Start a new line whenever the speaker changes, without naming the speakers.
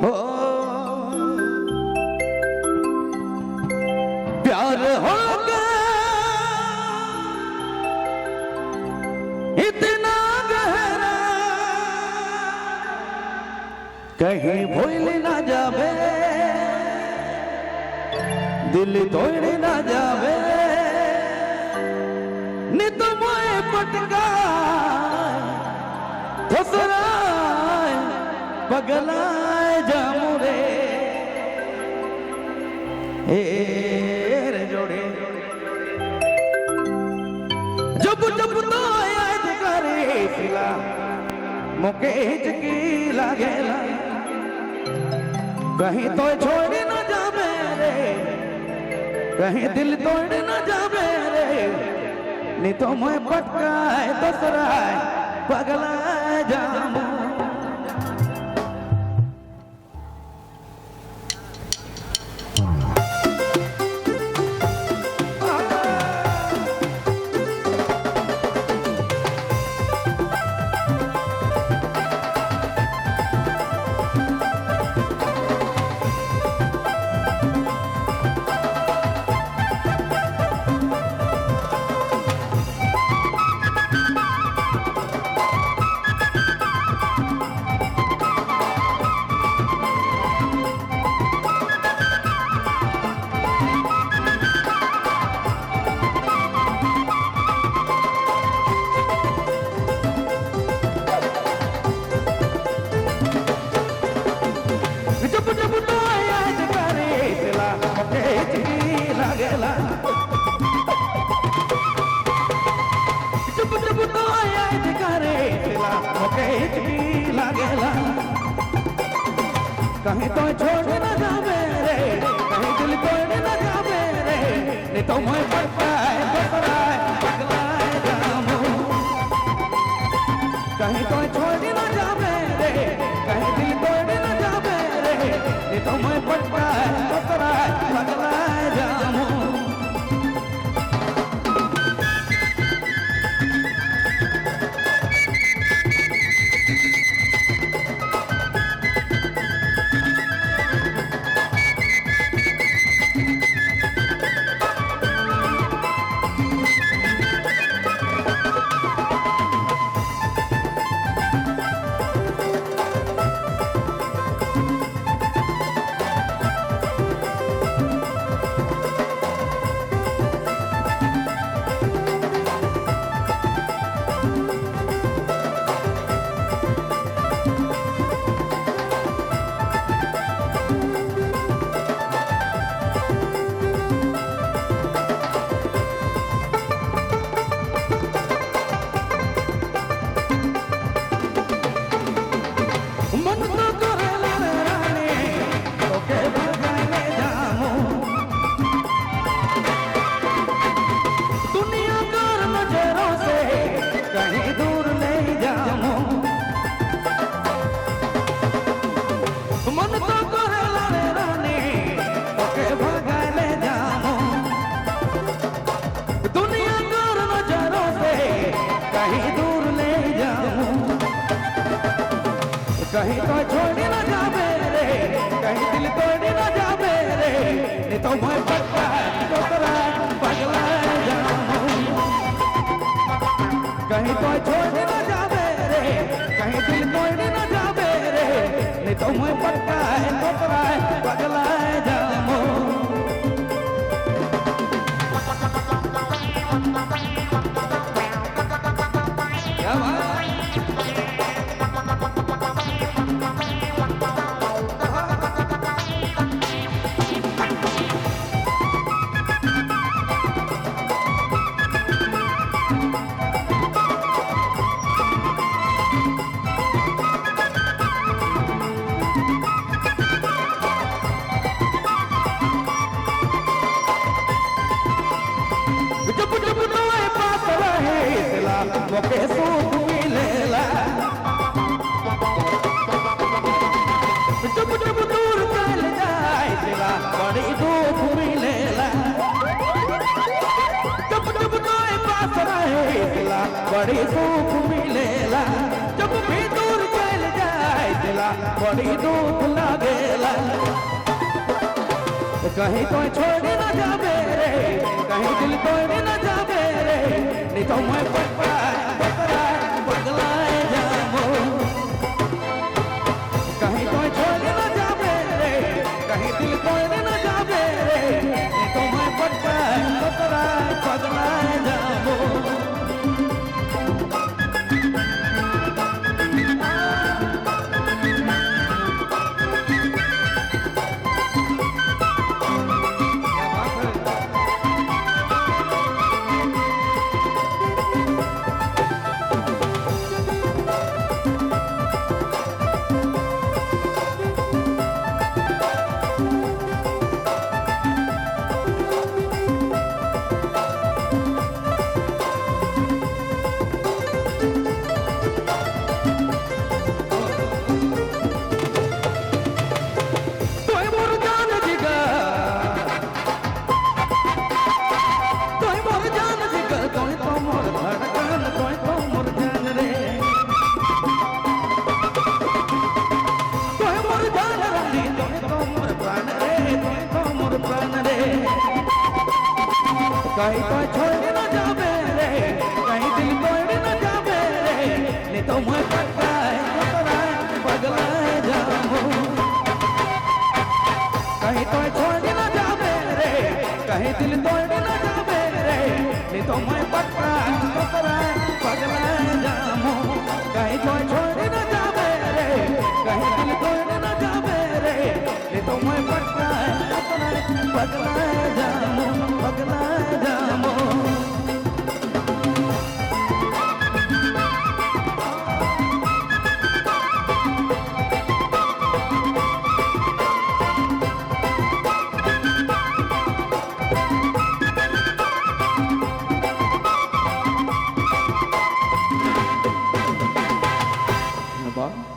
हो प्यार हो गया इतना गहरा कहीं भूल ना जावे दिल तोड़ ना जावे नि तो मोए पटका फसराए पगलाए जामू रे रे जोड़े जब जब तो याद करे सिला मुके हिचकी लागेला कहीं तो छोड़ न जावे रे कहीं दिल तोड़ न जावे रे नहीं तो मैं पटकाए दसराए पगलाए जामू कहीं तो छोड़ न जावे रे कहीं दिल तोड़ न जावे रे नहीं तो मैं पटकाए बसराए पगलाए जामू कहीं तो छोड़ न जावे रे कहीं दिल तोड़ न जावे रे नहीं तो मैं पटकाए बसराए पगलाए जामू कहीं तो छोड़ न जावे रे कहीं दिल तोड़ न जावे रे नहीं तो मैं पटकाए बसराए पगलाए जामू कहीं तो छोड़ न जावे रे कहीं दिल तोड़ न जावे रे नहीं तो मैं पटकाए बसराए पगलाए जामू मोके सूख मिलेला जब जब दूर चल जाए सिला बड़ी दुख मिलेला जब जब तोए पास रहे सिला बड़ी सुख मिलेला जब भी दूर चल जाए सिला बड़ी दुख लागेला कहीं तो छोड़ न जाबे रे कहीं दिल तोड़ न जाबे रे नहीं तो मैं पगलाए जामो कहीं तो छोड़ न जाबे रे कहीं दिल तोड़ न जाबे रे नहीं तो मैं पगलाए जामो कहीं तो छोड़ न जाबे रे कहीं दिल तोड़ न जाबे रे नहीं तो मैं पगलाए जामो कहीं तो छोड़ न जाबे रे कहीं दिल तोड़ न जाबे रे नहीं तो मैं पगलाए जामो कहीं तो छोड़ न जाबे रे कहीं दिल तोड़ न जाबे रे नहीं तो मैं पगलाए जामो
Bye.